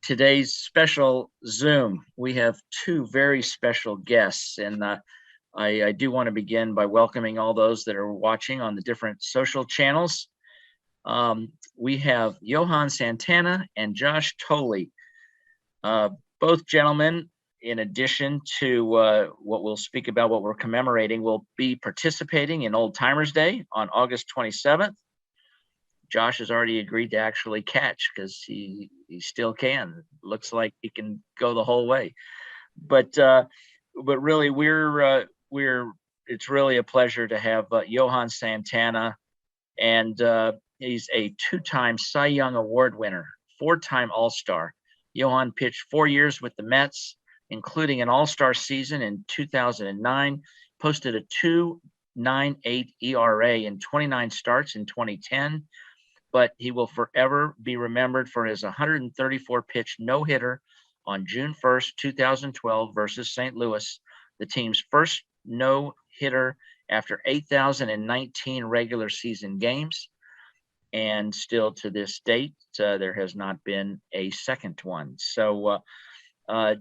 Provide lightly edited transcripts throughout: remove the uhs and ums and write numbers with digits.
today's special Zoom. We have two very special guests, and I do want to begin by welcoming all those that are watching on the different social channels. We have Johan Santana and Josh Thole. Both gentlemen, in addition to what we'll speak about, what we're commemorating, will be participating in Old Timers Day on August 27th. Josh has already agreed to actually catch because he still can. Looks like he can go the whole way. But really, it's really a pleasure to have Johan Santana, and he's a two-time Cy Young Award winner, four-time All-Star. Johan pitched 4 years with the Mets, including an All-Star season in 2009, posted a 2.98 ERA in 29 starts in 2010, but he will forever be remembered for his 134-pitch no-hitter on June 1st, 2012 versus St. Louis, the team's first no-hitter after 8,019 regular season games. And still to this date, there has not been a second one. So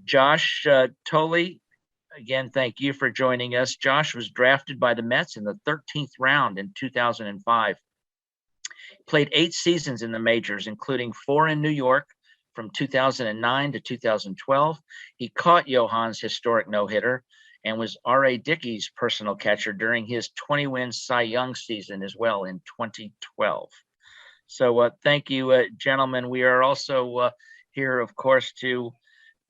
Josh Thole, again, thank you for joining us. Josh was drafted by the Mets in the 13th round in 2005. Played 8 seasons in the majors, including 4 in New York from 2009 to 2012. He caught Johan's historic no-hitter and was R.A. Dickey's personal catcher during his 20-win Cy Young season as well in 2012. So thank you, gentlemen. We are also here, of course, to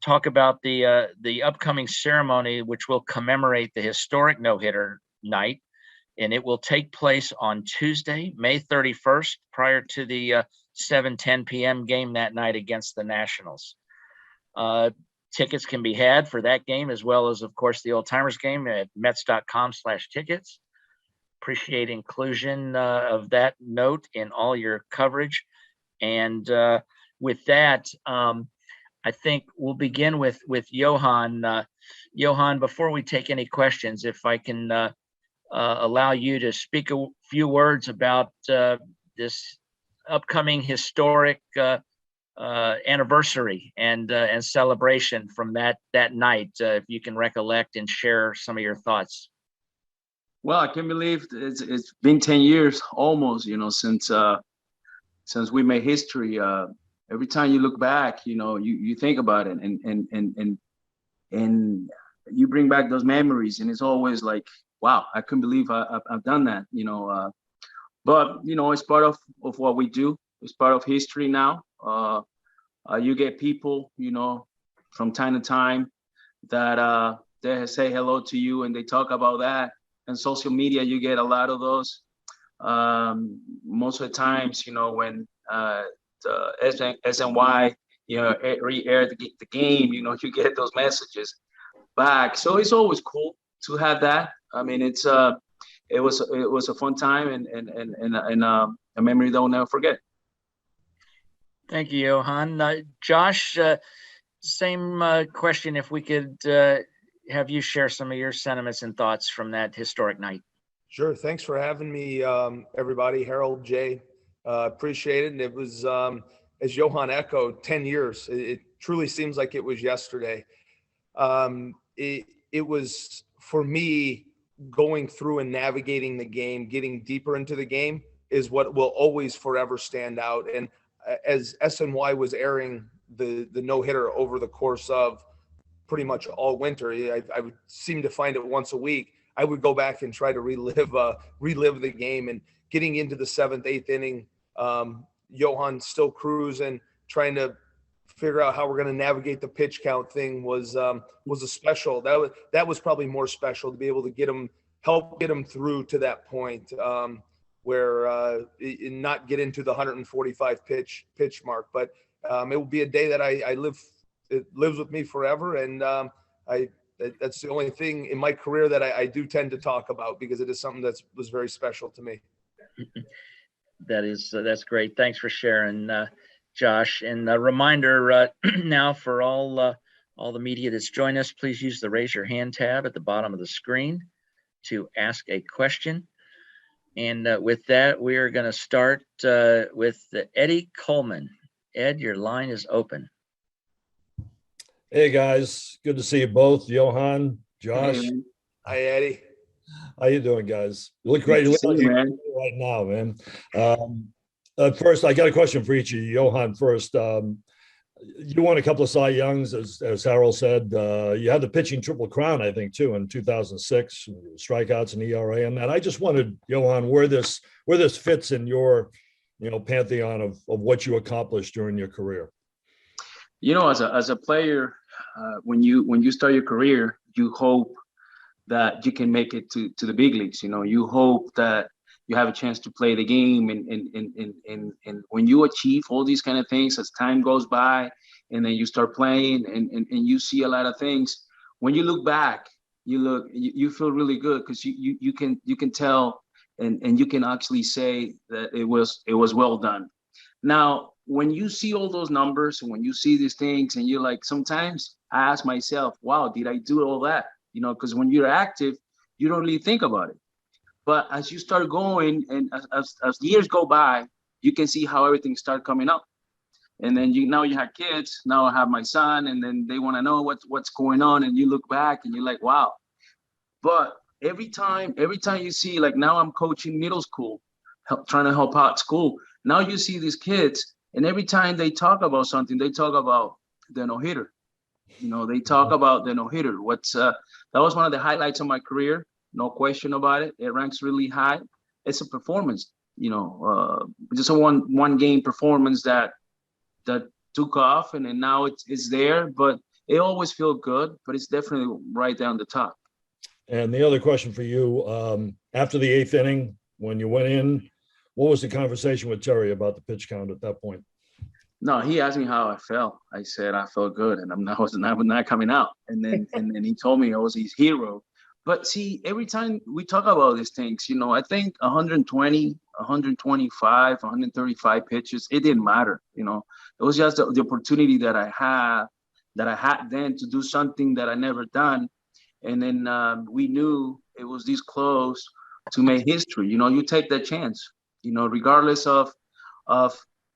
talk about the upcoming ceremony, which will commemorate the historic no-hitter night. And it will take place on Tuesday, May 31st, prior to the 7:10 p.m. game that night against the Nationals. Tickets can be had for that game, as well as, of course, the Old Timers game at Mets.com/tickets. Appreciate inclusion of that note in all your coverage. And with that, I think we'll begin with Johan. Johan, before we take any questions, if I can allow you to speak a few words about this upcoming historic anniversary and celebration from that night, if you can recollect and share some of your thoughts. Well, I can't believe it's been 10 years almost, since we made history. Every time you look back, you think about it and you bring back those memories, and it's always like, wow, I couldn't believe I've done that, But it's part of what we do. It's part of history now. You get people, from time to time that they say hello to you and they talk about that. And social media, you get a lot of those. Most of the times, when the SNY, re-air the game, you get those messages back. So it's always cool to have that. I mean, it was a fun time and a memory that I'll never forget. Thank you, Johan. Josh, same question. If we could have you share some of your sentiments and thoughts from that historic night. Sure. Thanks for having me, everybody. Harold, Jay, appreciate it. And it was, as Johan echoed, 10 years. It truly seems like it was yesterday. It was, for me, going through and navigating the game, getting deeper into the game is what will always forever stand out. And as SNY was airing the no-hitter over the course of pretty much all winter, I would seem to find it once a week. I would go back and try to relive the game, and getting into the 7th, 8th inning, Johan still cruising, trying to figure out how we're going to navigate the pitch count thing was a special. That was probably more special to be able to help get him through to that point where not get into the 145 pitch mark. But it will be a day that it lives with me forever, and that's the only thing in my career that I do tend to talk about, because it is something that was very special to me. That's great. Thanks for sharing, Josh. And a reminder now for all the media that's joined us, please use the raise your hand tab at the bottom of the screen to ask a question. And with that, we are going to start with Eddie Coleman. Ed, your line is open. Hey guys, good to see you both. Johan, Hey, Josh, man. Hi, Eddie. how you doing, guys? You look Good great. to You look see like you, you're man. right now, man. First, I got a question for each of you. Johan, first. You won a couple of Cy Youngs, as Harold said. You had the pitching triple crown, I think, too, in 2006, strikeouts and ERA, and that. I just wondered, Johan, where this fits in your, pantheon of what you accomplished during your career. As a player, when you start your career, you hope that you can make it to the big leagues. You hope that you have a chance to play the game, and when you achieve all these kind of things as time goes by, and then you start playing, and you see a lot of things. When you look back, you feel really good because you can tell, and you can actually say that it was well done. Now, when you see all those numbers and when you see these things, and you're like, sometimes I ask myself, wow, did I do all that? Because when you're active, you don't really think about it. But as you start going, and as years go by, you can see how everything started coming up. And then now you have kids. Now I have my son, and then they want to know what's going on. And you look back and you're like, wow. But every time you see, like now I'm coaching middle school, trying to help out school. Now you see these kids, and every time they talk about something, they talk about the no hitter. They talk about the no hitter. That was one of the highlights of my career, no question about it. It ranks really high. It's a performance, just a one game performance that took off, and then now it's there. But it always feels good, but it's definitely right down the top. And the other question for you, after the eighth inning, when you went in, what was the conversation with Terry about the pitch count at that point? No, he asked me how I felt. I said I felt good, and I was not coming out. And then he told me I was his hero. But see, every time we talk about these things, I think 120, 125, 135 pitches, it didn't matter. It was just the opportunity that I had then to do something that I never done. And then we knew it was this close to make history. You take that chance, regardless of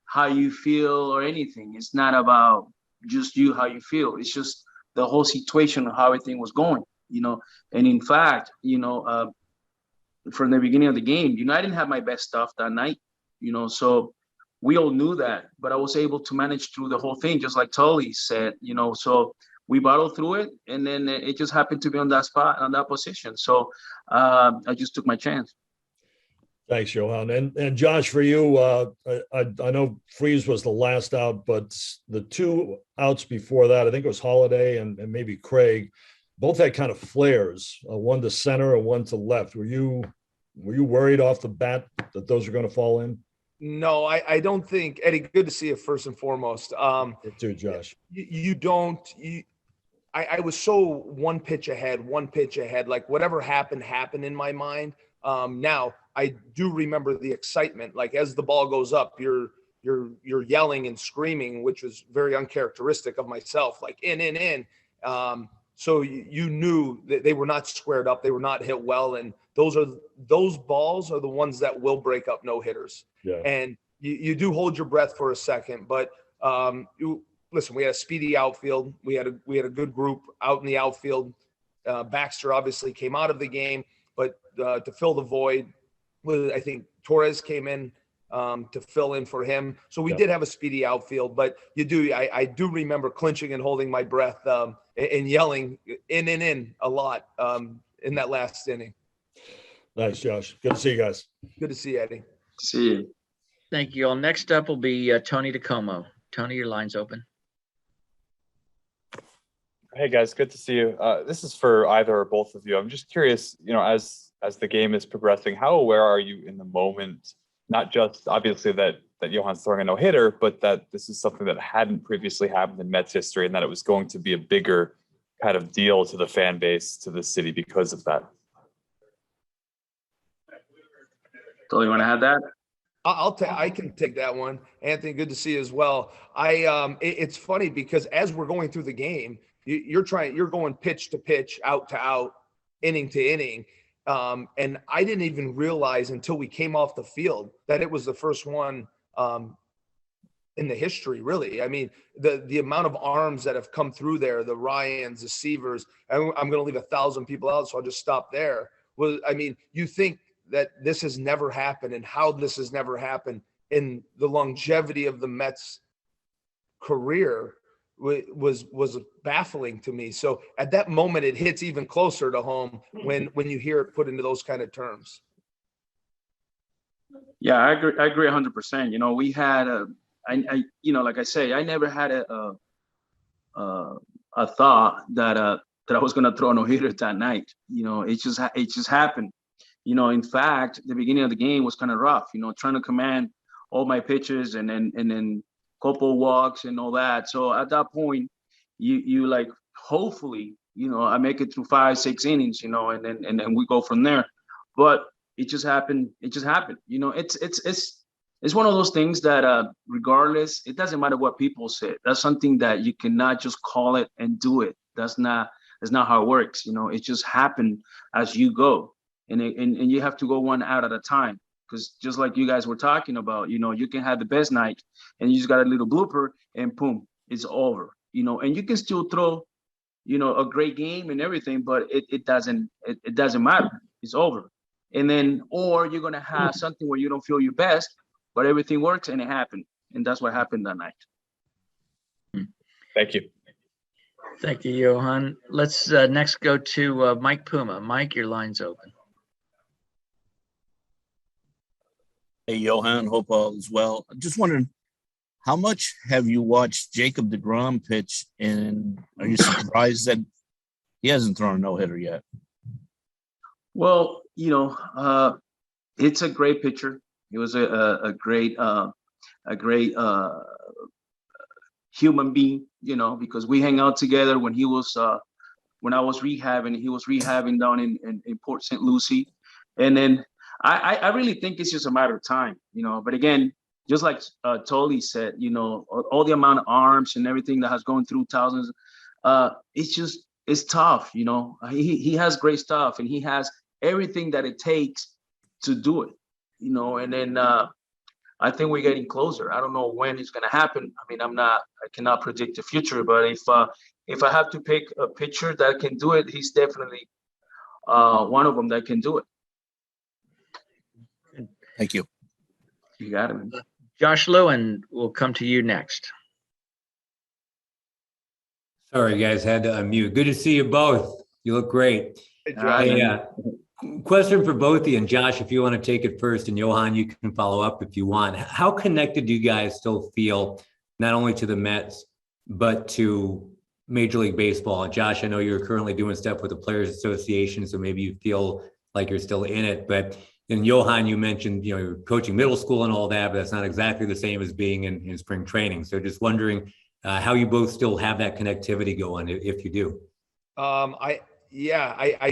how you feel or anything. It's not about just you, how you feel. It's just the whole situation of how everything was going, And in fact, from the beginning of the game, I didn't have my best stuff that night, so we all knew that, but I was able to manage through the whole thing, just like Thole said, so we battled through it, and then it just happened to be on that spot, on that position. So I just took my chance. Thanks, Johan. And Josh, for you, I know Freeze was the last out, but the two outs before that, I think it was Holiday and maybe Craig, both had kind of flares, one to center and one to left. Were you worried off the bat that those are going to fall in? No, I don't think, Eddie, good to see you first and foremost. You too, Josh. I was so one pitch ahead, like whatever happened in my mind. Now I do remember the excitement, like as the ball goes up, you're yelling and screaming, which was very uncharacteristic of myself, like in. So you knew that they were not squared up, they were not hit well, and those balls are the ones that will break up no hitters. Yeah. And you do hold your breath for a second, but listen, we had a speedy outfield. We had a good group out in the outfield. Baxter obviously came out of the game, but to fill the void, I think Torres came in to fill in for him. So we did have a speedy outfield, but I do remember clinching and holding my breath and yelling in a lot in that last inning. Nice, Josh. Good to see you guys. Good to see you, Eddie. See you. Thank you all. Next up will be Tony DeComo. Tony, your line's open. Hey guys, good to see you. This is for either or both of you. I'm just curious, as the game is progressing, how aware are you in the moment, not just obviously that Johan's throwing a no-hitter, but that this is something that hadn't previously happened in Mets history, and that it was going to be a bigger kind of deal to the fan base, to the city because of that? So you want to have that? I can take that one. Anthony, good to see you as well. It's funny because as we're going through the game, you're going pitch to pitch, out to out, inning to inning. And I didn't even realize until we came off the field that it was the first one in the history, really. I mean, the amount of arms that have come through there, the Ryans, the Seavers, I'm going to leave 1,000 people out, so I'll just stop there. Well, I mean, you think that this has never happened, and how this has never happened in the longevity of the Mets career was baffling to me. So at that moment, it hits even closer to home when you hear it put into those kind of terms. Yeah, I agree 100%. You know, we had like I say, I never had a thought that I was gonna throw a no-hitter that night. You know, it just happened. You know, in fact, the beginning of the game was kind of rough. You know, trying to command all my pitches and then couple walks and all that. So at that point, you like, hopefully, you know, I make it through 5-6 innings. You know, and then we go from there. But it just happened. It just happened. You know, it's one of those things that regardless, it doesn't matter what people say. That's something that you cannot just call it and do it. That's not how it works. You know, it just happened as you go, and you have to go one out at a time. Because just like you guys were talking about, you know, you can have the best night and you just got a little blooper and boom, it's over. You know, and you can still throw, you know, a great game and everything, but it doesn't matter. It's over. And then, or you're gonna have something where you don't feel your best, but everything works and it happened. And that's what happened that night. Thank you. Thank you, Johan. Let's next go to Mike Puma. Mike, your line's open. Hey, Johan, hope all is well. I'm just wondering, how much have you watched Jacob deGrom pitch, and are you surprised that he hasn't thrown a no-hitter yet? Well, you know, it's a great pitcher. He was a great human being, you know, because we hang out together when he was when I was rehabbing. He was rehabbing down in Port St. Lucie, and then I really think it's just a matter of time, you know. But again, just like Thole said, you know, all the amount of arms and everything that has gone through thousands, it's tough, you know. He has great stuff and he has everything that it takes to do it, you know. And then I think we're getting closer. I don't know when it's gonna happen. I mean, I cannot predict the future, but if I have to pick a pitcher that can do it, he's definitely one of them that can do it. Thank you. You got it, man. Josh Lewin will come to you next. Sorry, guys, had to unmute. Good to see you both. You look great. Hey, Question for both of you, and Josh, if you want to take it first, and Johan, you can follow up if you want. How connected do you guys still feel, not only to the Mets, but to Major League Baseball? Josh, I know you're currently doing stuff with the Players Association, so maybe you feel like you're still in it. But then Johan, you mentioned, you know, you're coaching middle school and all that, but that's not exactly the same as being in spring training. So just wondering how you both still have that connectivity going, if you do. I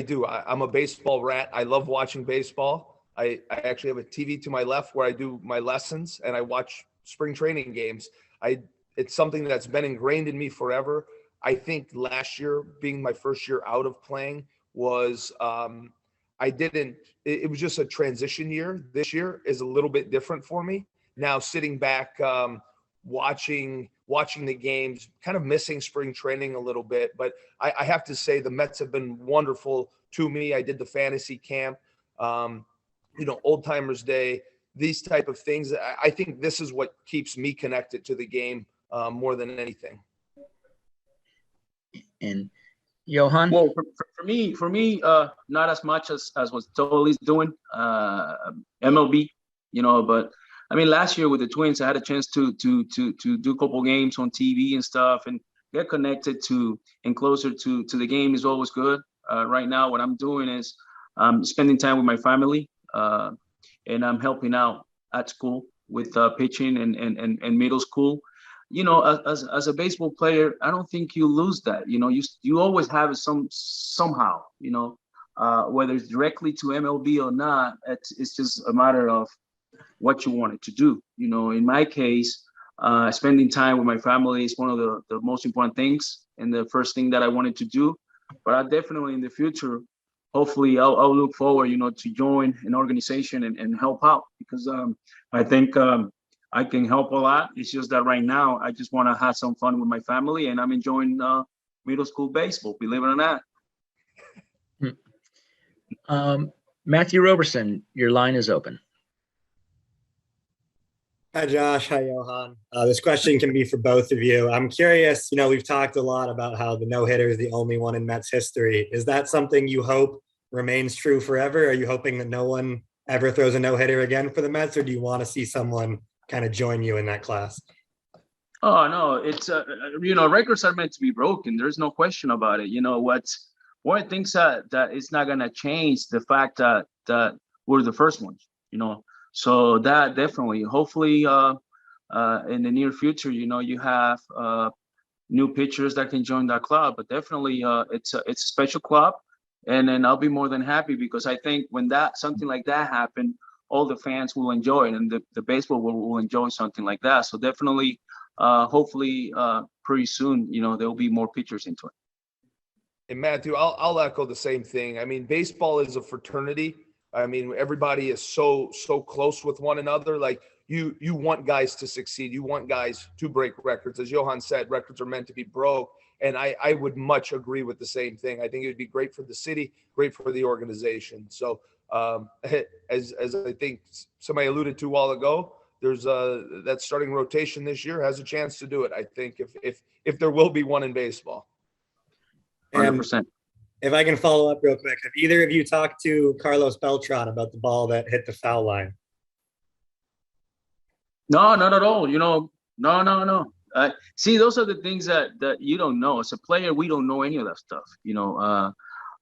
do. I'm a baseball rat. I love watching baseball. I actually have a TV to my left where I do my lessons and I watch spring training games. It's something that's been ingrained in me forever. I think last year, being my first year out of playing, was it was just a transition year. This year is a little bit different for me. Now sitting back, watching the games, kind of missing spring training a little bit, but I have to say the Mets have been wonderful to me. I did the fantasy camp, Old Timers Day, these type of things. I think this is what keeps me connected to the game more than anything. And Johan? Well, for me, not as much as what Thole's doing, MLB, but I mean, last year with the Twins, I had a chance to do a couple games on TV and stuff, and get connected to and closer to the game is always good. Right now, what I'm doing is spending time with my family, and I'm helping out at school with pitching and middle school. As a baseball player, I don't think you lose that. You always have it somehow. Whether it's directly to MLB or not, it's just a matter of what you wanted to do. In my case, spending time with my family is one of the most important things and the first thing that I wanted to do. But I definitely in the future, hopefully I'll look forward, to join an organization and help out, because I think I can help a lot. It's just that right now I just want to have some fun with my family, and I'm enjoying middle school baseball, believe it or not. Matthew Roberson, your line is open. Hi, Josh. Hi, Johan. This question can be for both of you. I'm curious, we've talked a lot about how the no-hitter is the only one in Mets history. Is that something you hope remains true forever? Are you hoping that no one ever throws a no-hitter again for the Mets, or do you want to see someone kind of join you in that class? Oh, no, it's, records are meant to be broken. There's no question about it. One of the things that it's not going to change the fact that we're the first ones, So that definitely, hopefully, in the near future, you have new pitchers that can join that club. But definitely, it's a special club, and then I'll be more than happy, because I think when something like that happen, all the fans will enjoy it, and the baseball will enjoy something like that. So definitely, hopefully, pretty soon, there will be more pitchers into it. And Matthew, I'll echo the same thing. I mean, baseball is a fraternity. I mean, everybody is so close with one another. Like you want guys to succeed. You want guys to break records. As Johan said, records are meant to be broke. And I would much agree with the same thing. I think it would be great for the city, great for the organization. So as I think somebody alluded to a while ago, there's that starting rotation this year has a chance to do it. I think if there will be one in baseball. 100%. If I can follow up real quick, have either of you talked to Carlos Beltran about the ball that hit the foul line? No, not at all. No. See, those are the things that you don't know. As a player, we don't know any of that stuff.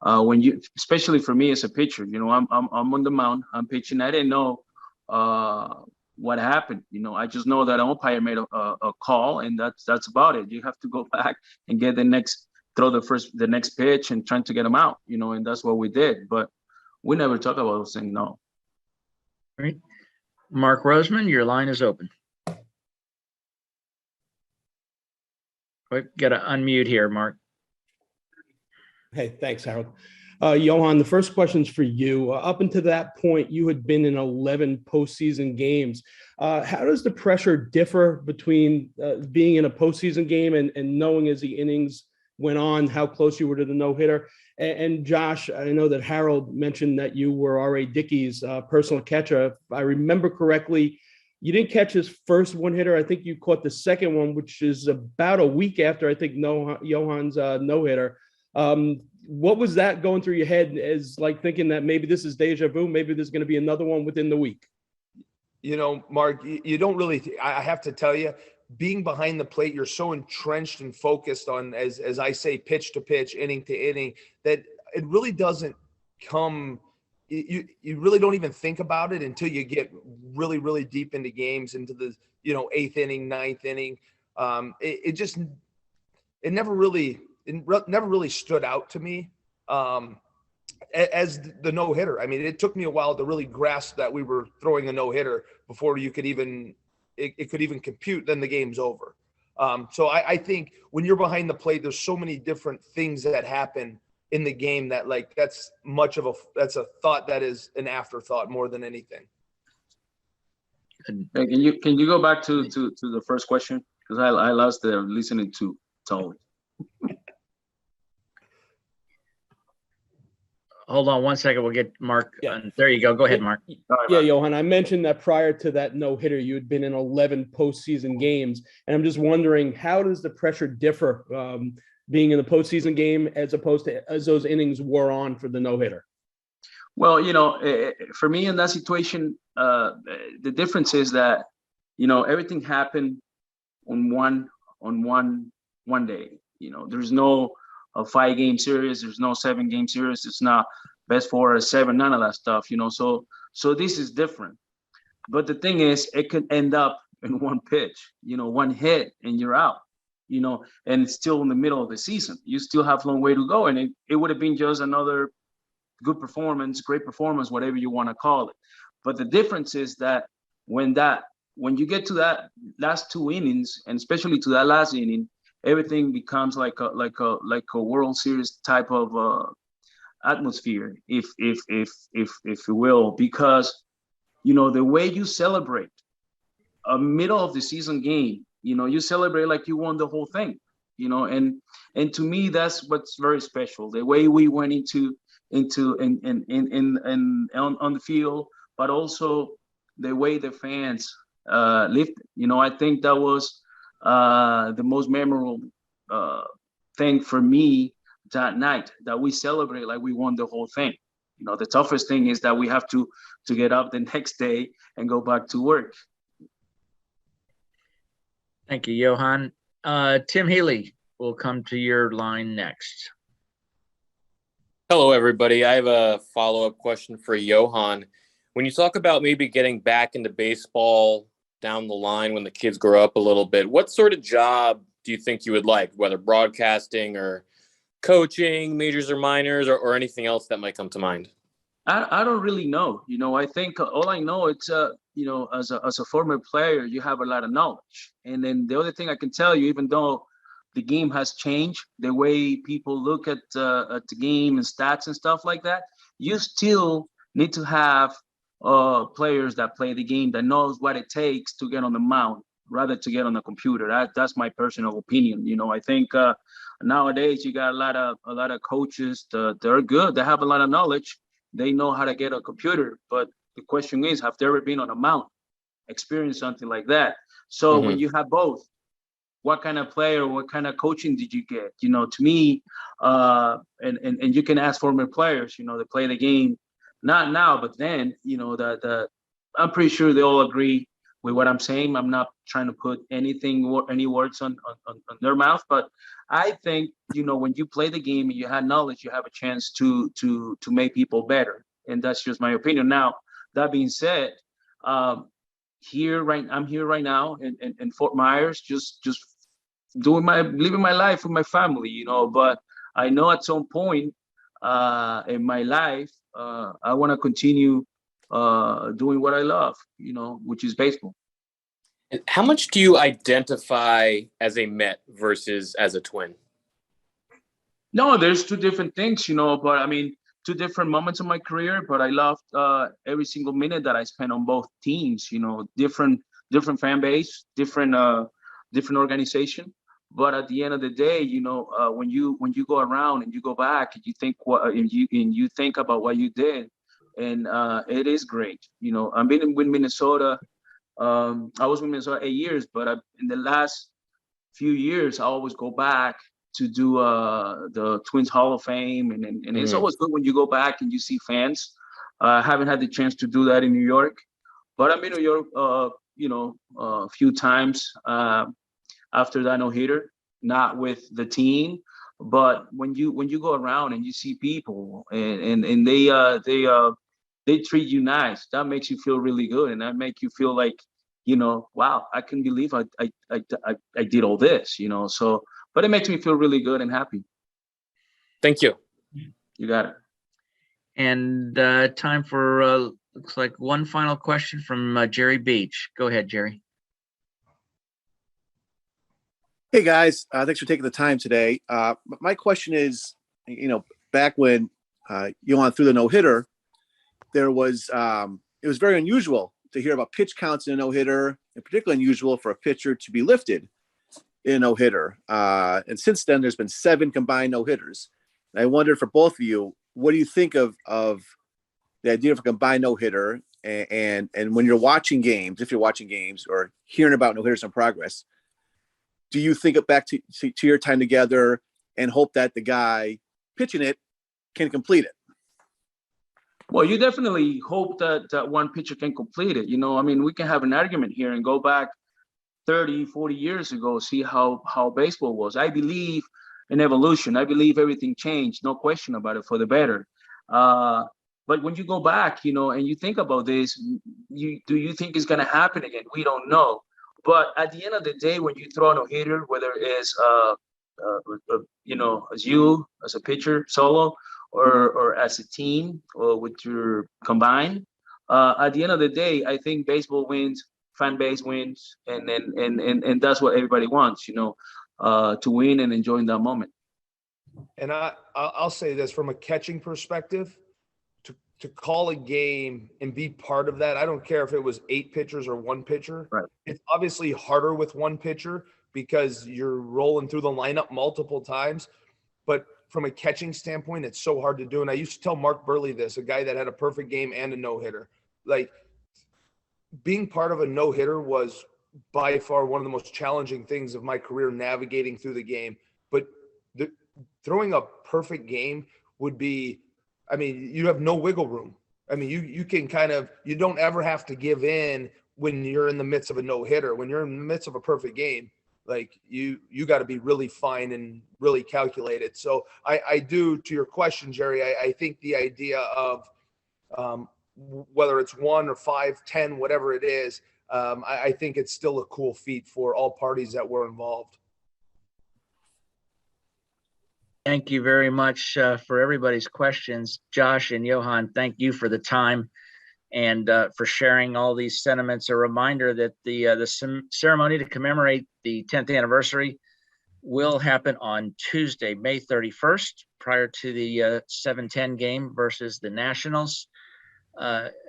When you, especially for me as a pitcher, I'm on the mound, I'm pitching. I didn't know what happened. I just know that an umpire made a call, and that's about it. You have to go back and get throw the next pitch and trying to get them out, and that's what we did. But we never talk about those things, no. Right. Mark Roseman, your line is open. Got to unmute here, Mark. Hey, thanks, Harold. Johan, the first question's for you. Up until that point, you had been in 11 postseason games. How does the pressure differ between being in a postseason game and knowing as the innings went on how close you were to the no-hitter? And Josh, I know that Harold mentioned that you were R.A. Dickey's personal catcher. If I remember correctly, you didn't catch his first one-hitter. I think you caught the second one, which is about a week after, I think, Johan's no-hitter. What was that going through your head, as like thinking that maybe this is deja vu, maybe there's going to be another one within the week? Mark, you don't really, I have to tell you, being behind the plate, you're so entrenched and focused on, as I say, pitch to pitch, inning to inning, that it really doesn't come, you really don't even think about it until you get really, really deep into games, into the, 8th inning, 9th inning. It never really stood out to me as the no-hitter. I mean, it took me a while to really grasp that we were throwing a no-hitter before you could even, it could even compute, then the game's over. So I think when you're behind the plate, there's so many different things that happen in the game that that's a thought that is an afterthought more than anything. Hey, can you go back to the first question? Because I lost there listening to Thole. Hold on one second. We'll get Mark. Yeah. There you go. Go ahead, Mark. Yeah, Johan, I mentioned that prior to that no-hitter, you had been in 11 postseason games. And I'm just wondering, how does the pressure differ being in the postseason game as opposed to as those innings wore on for the no-hitter? Well, for me in that situation, the difference is that, everything happened on one day. There's no a 5-game series. There's no 7-game series. It's not best 4 or 7, none of that stuff, So this is different. But the thing is, it could end up in one pitch, one hit, and you're out, and it's still in the middle of the season. You still have a long way to go. And it would have been just another good performance, great performance, whatever you want to call it. But the difference is that when you get to that last 2 innings, and especially to that last inning, everything becomes like a World Series type of atmosphere, if you will, because the way you celebrate a middle of the season game. You celebrate like you won the whole thing. And to me, that's what's very special. The way we went into on the field, but also the way the fans lived. I think that was the most memorable thing for me that night, that we celebrate like we won the whole thing. The toughest thing is that we have to get up the next day and go back to work. Thank you, Johan. Tim Healy will come to your line next. Hello, everybody. I have a follow-up question for Johan. When you talk about maybe getting back into baseball down the line when the kids grow up a little bit, what sort of job do you think you would like, whether broadcasting or coaching, majors or minors, or anything else that might come to mind? I don't really know. I think all I know, it's as a former player, you have a lot of knowledge. And then the other thing I can tell you, even though the game has changed, the way people look at the game and stats and stuff like that, you still need to have players that play the game, that knows what it takes to get on the mound, rather to get on the computer. That's my personal opinion. I think nowadays you got a lot of coaches that are good. They have a lot of knowledge. They know how to get a computer. But the question is, have they ever been on a mound, experienced something like that? So when you have both, what kind of player, what kind of coaching did you get? To me, and you can ask former players, to play the game, not now, but then, that I'm pretty sure they all agree with what I'm saying. I'm not trying to put any words on their mouth, but I think, when you play the game and you have knowledge, you have a chance to make people better. And that's just my opinion. Now, that being said, I'm here right now in Fort Myers, just living my life with my family, but I know at some point in my life, I want to continue doing what I love, which is baseball. And how much do you identify as a Met versus as a Twin? No, there's two different things, but I mean, two different moments of my career, but I loved every single minute that I spent on both teams, different fan base, different organization. But at the end of the day, when you go around and you go back and you think you think about what you did, and it is great. I've been with Minnesota. I was with Minnesota 8 years, but in the last few years, I always go back to do the Twins Hall of Fame, and it's always good when you go back and you see fans. I haven't had the chance to do that in New York, but I've been to New York, a few times after that no-hitter, not with the team, but when you go around and you see people and they treat you nice, that makes you feel really good, and that make you feel like, wow, I can believe I did all this, So, but it makes me feel really good and happy. Thank you. You got it. And time for looks like one final question from Jerry Beach. Go ahead, Jerry. Hey guys, thanks for taking the time today. My question is, back when Johan threw the no-hitter, it was very unusual to hear about pitch counts in a no-hitter, and particularly unusual for a pitcher to be lifted in a no-hitter. And since then, there's been 7 combined no-hitters. And I wondered, for both of you, what do you think of the idea of a combined no-hitter? And when you're watching games, if you're watching games or hearing about no-hitters in progress, do you think it back to your time together and hope that the guy pitching it can complete it? Well, you definitely hope that one pitcher can complete it. I mean, we can have an argument here and go back 30, 40 years ago, see how baseball was. I believe in evolution. I believe everything changed, no question about it, for the better. But when you go back, and you think about this, do you think it's going to happen again? We don't know. But at the end of the day, when you throw a no-hitter, whether it's as you as a pitcher solo or as a team or with your combined, at the end of the day, I think baseball wins, fan base wins, and that's what everybody wants, to win and enjoy that moment. And I'll say this from a catching perspective, to call a game and be part of that. I don't care if it was 8 pitchers or 1 pitcher. Right. It's obviously harder with 1 pitcher because you're rolling through the lineup multiple times. But from a catching standpoint, it's so hard to do. And I used to tell Mark Burley this, a guy that had a perfect game and a no-hitter. Like, being part of a no-hitter was by far one of the most challenging things of my career, navigating through the game. But throwing a perfect game would be, I mean, you have no wiggle room. I mean, you can kind of, you don't ever have to give in when you're in the midst of a no-hitter. When you're in the midst of a perfect game, like you got to be really fine and really calculated. So I do, to your question, Jerry, I think the idea of whether it's 1 or 5, 10, whatever it is, I think it's still a cool feat for all parties that were involved. Thank you very much for everybody's questions. Josh and Johan, thank you for the time and for sharing all these sentiments. A reminder that the ceremony to commemorate the 10th anniversary will happen on Tuesday, May 31st, prior to the 7-10 game versus the Nationals.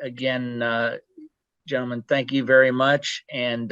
Again, gentlemen, thank you very much. And